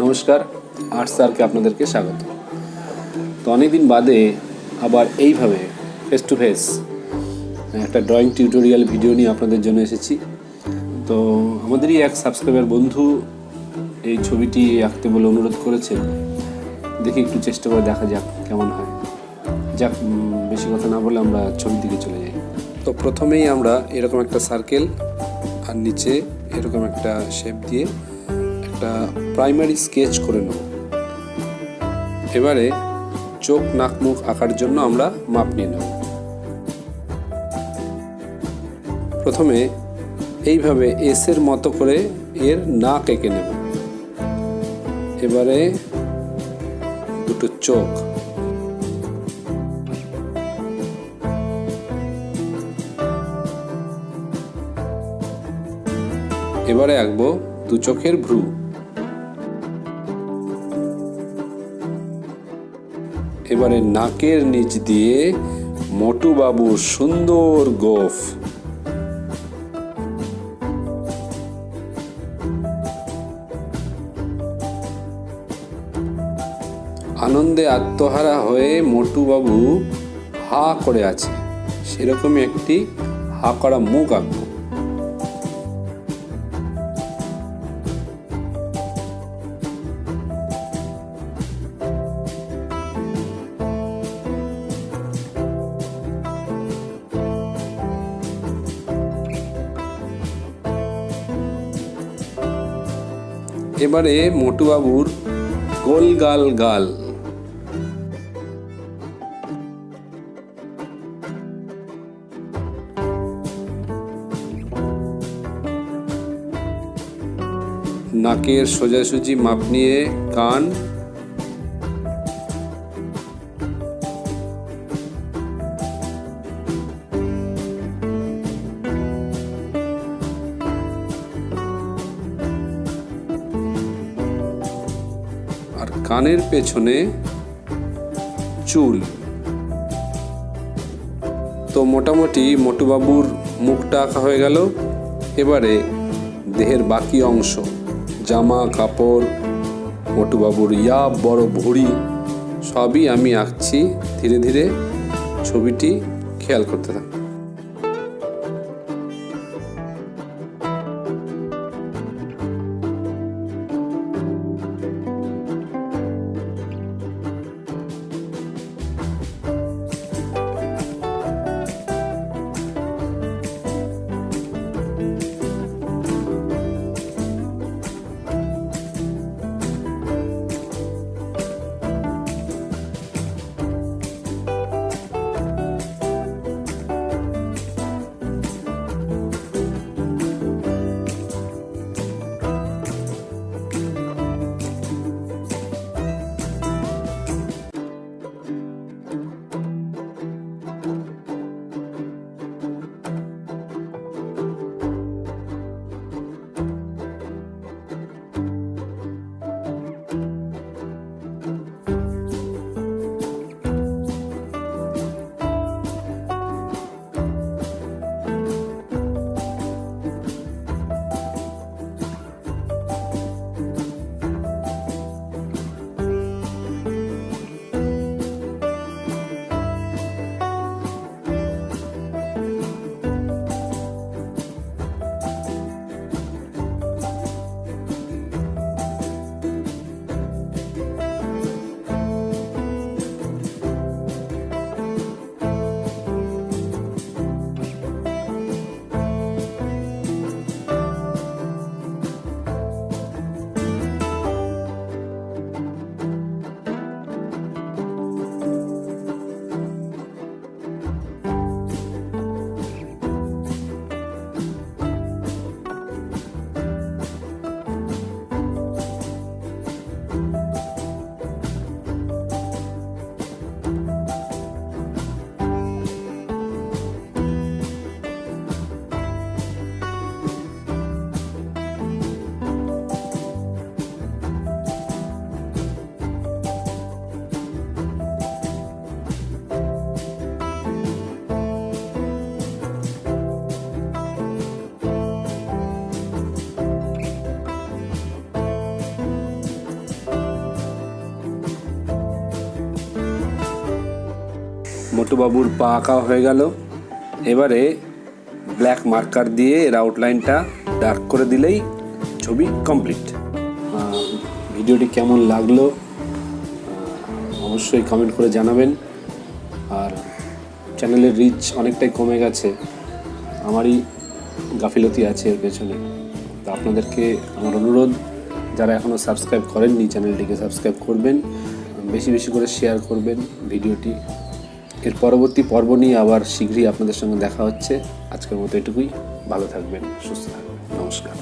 নমস্কার, আর্টস আরকে আপনাদেরকে স্বাগত। তো অনেকদিন বাদে আবার এইভাবে ফেস টু ফেস একটা ড্রয়িং টিউটোরিয়াল ভিডিও নিয়ে আপনাদের জন্য এসেছি। তো আমাদেরই এক সাবস্ক্রাইবার বন্ধু এই ছবিটি আঁকতে বলে অনুরোধ করেছেন। দেখি একটু চেষ্টা করে দেখা যাক কেমন হয়। যাক, বেশি কথা না বলে আমরা ছবির দিকে চলে যাই। তো প্রথমেই আমরা এরকম একটা সার্কেল আর নিচে এরকম একটা শেপ দিয়ে একটা প্রাইমারি স্কেচ করে নেব। এবারে চোখ, নাক, মুখ আঁকার জন্য আমরা মাপ নিয়ে নেব। প্রথমে এইভাবে এসের মতো করে এর নাক এঁকে নেব। এবারে দুটো চোখ, এবারে আঁকবো দু চোখের ভ্রু। এবারে নাকের নিচ দিয়ে মোটু বাবুর সুন্দর গোঁফ। আনন্দে আত্মহারা হয়ে মোটু বাবু হা করে আছে, সেরকমই একটি হা করা মুখ আঁকবো। এবারে মোটু বাবুর গোল গাল গাল। নাকের সোজাসুজি মাপ নিয়ে কান, আর কানের পেছনে চুল। তো মোটামুটি মোটু বাবুর মুখটা আঁকা হয়ে গেল। এবারে দেহের বাকি অংশ, জামা কাপড়, মোটু বাবুর বড় ভুঁড়ি সবই আমি আঁকছি ধীরে ধীরে। ছবিটি খেয়াল করতে থাকি। মোটুবাবুর পা আঁকা হয়ে গেল। এবারে ব্ল্যাক মার্কার দিয়ে এর আউটলাইনটা ডার্ক করে দিলেই ছবি কমপ্লিট। ভিডিওটি কেমন লাগলো অবশ্যই কমেন্ট করে জানাবেন। আর চ্যানেলের রিচ অনেকটাই কমে গেছে, আমারই গাফিলতি আছে এর পেছনে। তো আপনাদেরকে আমার অনুরোধ, যারা এখনও সাবস্ক্রাইব করেননি চ্যানেলটিকে সাবস্ক্রাইব করবেন, বেশি বেশি করে শেয়ার করবেন ভিডিওটি। এর পরবর্তী পর্ব নিয়ে আবার শীঘ্রই আপনাদের সঙ্গে দেখা হচ্ছে। আজকের মতো এটুকুই। ভালো থাকবেন, সুস্থ থাকবেন, নমস্কার।